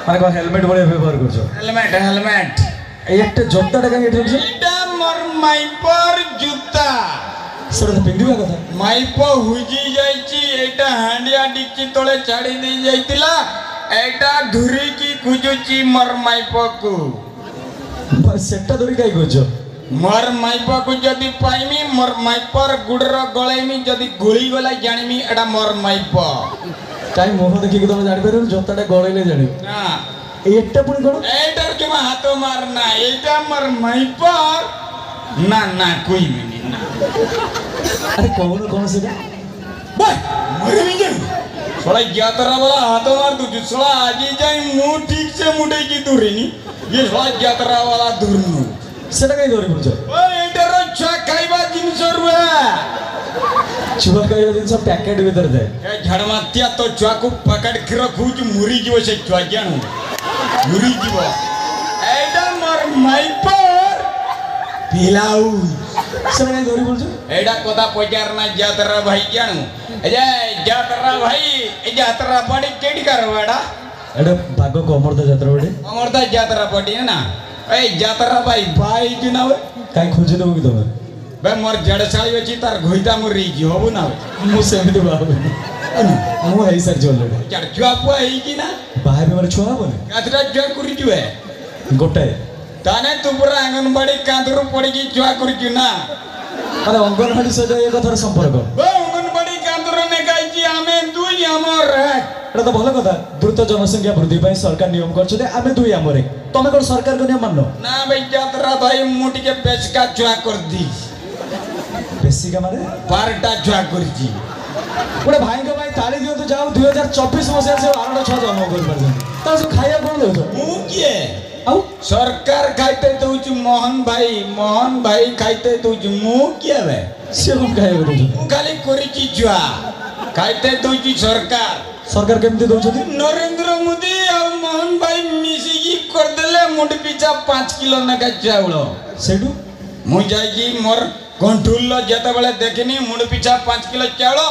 মানে কোন হেলমেট বলে ব্যবহার করছো? হেলমেট হেলমেট এই একটা জুতাটা কাই এটা হচ্ছে? এটা মোর মাইপর জুতা সেটা তো পিন্ধিবা কথা। মাইপ হুজি যাইছি এটা হাঁডিয়া ডিচি তলে ছাড়ি দেই যাইতিলা এটা ধুরিকি খুঁজুছি মোর মাইপকু সেটা ধরে কাই করছো? মোর মাইপকু যদি পাইমি মোর মাইপর গুড়র গলাইমি যদি গুলি গলাই জানিমি এটা মোর মাইপ কাই মুহ দেখি তুমি জানি পারো জুতাটা গড়াইলে জানি না এইটা পুনি কোন এইটার কেমা হাত মার না এইটা মোর মাইপর না না কই মিনি না আরে কোন সেটা ভাই মরে যাই सोला यात्रा वाला हाथों मार दूँ सोला आज ही जाए मुँह ठीक से मुड़े की दूरी नहीं ये सोला यात्रा वाला दूर नहीं सेटा कहीं दूरी बोलছো ओए इधर अच्छा कई बार 300 रुपया चुहा कई दिन सब पैकेट भीतर दे ये झड़मातिया तो चुहा को पकड़ के रखूँ जो मुरी जीवो से चुहा जानो मुरी जीवो ऐडा मर माइपर पिलाऊ सेटा कहीं दूरी बोलছো ऐडा कोता पचार ना यात्रा भाई जानो अजय यात्रा भाई यात्रा पड़ी केडी करवाड़ा एडा भागो को अमरदा यात्रा पड़ी अमरदा यात्रा पड़ी ना ए यात्रा भाई भाई की ना वे काई खोजे देबो की तमे बे मोर जड़साई अछि तार घोइता मरी जी होबो ना मु सेमिति बाबू मु हेई सर जोले जड़ जुआ पुआ हेई की ना बाहर में छुआ बोले कातरा जुआ कुरी जुए गोटे ताने तू पूरा आंगनबाड़ी कांदरू पड़ी की जुआ कुरी जु ना अरे अंगनबाड़ी से ये कथार संपर्क बे आंगनबाड़ी कांदरू ने गाई जी आमे दुई हमर এটা তো ভালো কথা দ্রুত জনসংখ্যা বৃদ্ধি পাই সরকার নিয়ম করছে যে আমি দুই আমরে তুমি কোন সরকার কো নিয়ম মাননো না ভাই यात्रा भाई मुटी के बेचका जुआ कर दी বেশি কা মানে 12টা जुआ कर जी ଗୋଟେ ଭାଇଙ୍କ ପାଇଁ ତାଳି ଦିଅନ୍ତୁ ଯାଉ 2024 ମସିହା ସେ 12ଟା ଛୁଆ ଜନ୍ମ କରିପାରୁଛନ୍ତି ତା ସବୁ ଖାଇବା କଣ ଦେଉଛ ମୁଁ କିଏ ଆଉ सरकार खाइते दउछु मोहन भाई खाइते दउछु मु किए बे ସେ କଣ ଖାଇବା ଦେଉଛନ୍ତି मु खाली करिछि जुआ खाइते दउछु ସରକାର କେମିତି ଦଉଛନ୍ତି नरेंद्र मोदी और मोहन भाई मिसी की कर देले मुंड पिछा 5 किलो नका चाउल सेडू मु जाई की मोर कंट्रोल लो जते बेले देखनी मुंड पिछा 5 किलो चाउल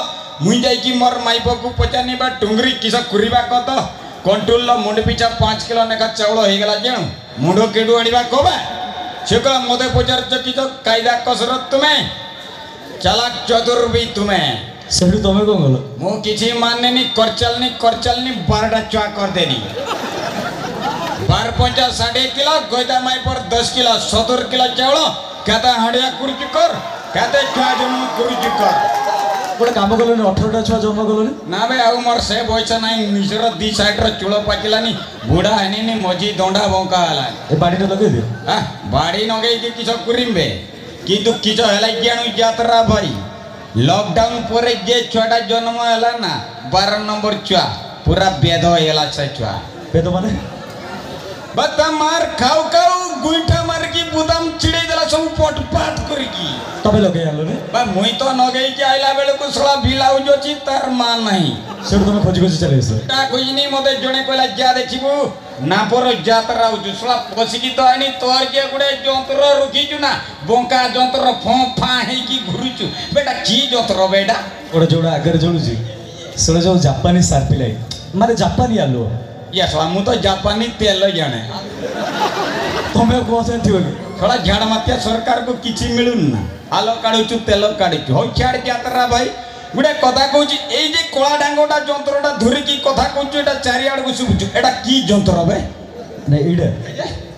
मु जाई की मोर माइपो को पचानी बा टुंगरी किसा कुरीबा कत कंट्रोल लो मुंड पिछा 5 किलो नका चाउल हे गेला जेणु मुंडो केडू आनिबा कोबा सेकला मोदे पचार चकी तो कायदा कसरत तुम्हें चालाक चतुर भी तुम्हें सेडू तमे कोन गलो मु किछि मानने नी करचलनी 12टा चुआ कर देनी 12 50 किलो गोइदा माई पर 10 किलो 70 किलो चावल कहता हड़िया कुर्ची कर कहते चुआ जन्म कुर्ची कर गोटे काम कलोनी 18टा छुआ जन्म कलोनी ना बे आउ मोर से बयस नाही निजर दी साइड रो चूलो पाकिलानी बुढ़ा हनी नी मजी दोंडा बंका हला ए बाडीटा लगे दियो हां बाडी नगे कि किछ कुरिमबे किंतु किछ हला ज्ञान यात्रा भाई लॉकडाउन पर जे छुआटा जन्म हला ना 12 नंबर छुआ पूरा बेद हेला से छुआ बेद माने बता मार खाऊ खाऊ गुइठा मार की बुदाम चिड़े देला सब पटपाट करी की तबे लगे आलो रे बा मुई तो नगई के आइला बेले को सला बिलाउ जो छी तार मान नहीं सेडू तमे खोजी खोजी चले आइसो ता खोजनी मते जणे कहला जा देखिबू ना पर यात्रा हो सला पसी की तो आनी तोर के गुडे जंत्र रुकी छु ना बोंका जंत्र फो फा हे की घुरुचु बेटा की जंत्र बेटा ओडा जोडा आगर जोडुची सळे जो जापानी सार्पिलाई माने जापानी आलो या सला मु तो जापानी तेल जाने तमे को से थियो की थोड़ा झाड़ मातिया सरकार को किछि मिलुन ना आलो काढुचु तेल काढुचु हो छाड़ यात्रा भाई गुडे कथा कहूची ए जे कोला डांगोटा जंत्रटा धुरी की कथा कहूची एटा चारि आड़ को सुबुचु एटा की जंत्र बे नै इडे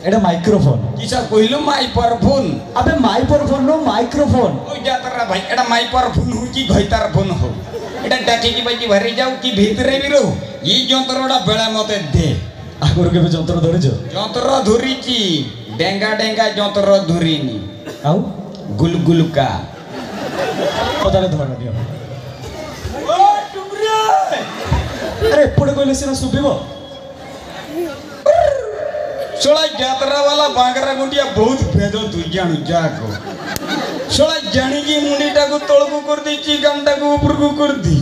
एटा माइक्रोफोन किसा कहिलु माइक्रोफोन अबे माइक्रोफोन नो माइक्रोफोन ओ यात्रा भाई एटा माइक्रोफोन हो की घइतार फोन हो एटा डाकी की बाजी भरी जाऊ की भीतरे भी रहो ई जंत्रटा बेला मते दे आगुर के जंत्र धरिजो जंत्र धुरीची डेंगा डेंगा जंत्र धुरीनी आउ गुलगुलका पताले धर दियो ओ टुमरे अरे पड़ कोइले सिना सुबिबो सोला यात्रा वाला बांगरा गुंडिया बहुत भेद तू जानु जाको सोला जानी की मुंडीटा को तळ को कर दी ची गमटा को ऊपर को कर दी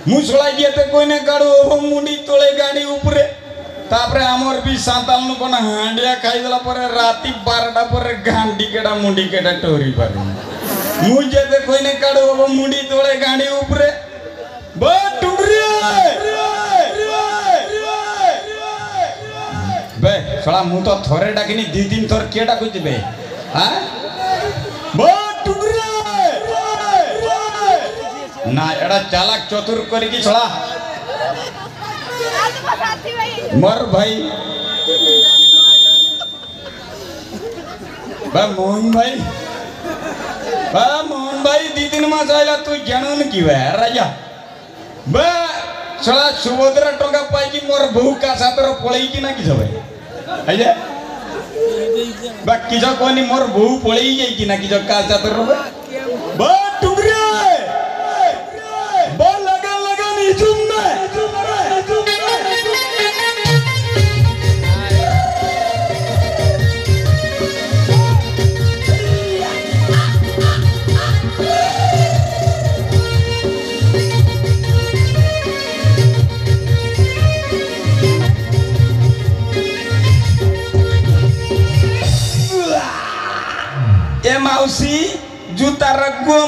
मु सोला जेते कोइने गाडो ओ मुंडी तळे गाडी ऊपरे तापरे हमर भी सांताल नु कोना हांडिया खाइ देला परे राती 12टा परे गांडी केडा मुंडी केडा टोरी पारे मु जेते कोइने गाडो ओ मुंडी तळे गाडी ऊपरे बा टुमरे छोड़ा मु तो थोरे डाकिनी 2-3 थोर के डाकु जिबे हां बो टुकरे ना एड़ा चालाक चतुर करी की छोड़ा मर भाई बा मोहन भाई 2-3 मास आइला तू जानून की वे राजा बा छोड़ा सुभद्रा टंका पाई की मोर बहु का सातर पळई की ना की जबे आइले बा किजो कोनी मोर बहु पळई जाई की ना किजो का सातर रे बा टुकरे बा लगा नी जुम्मे ए माउसी जूता रगो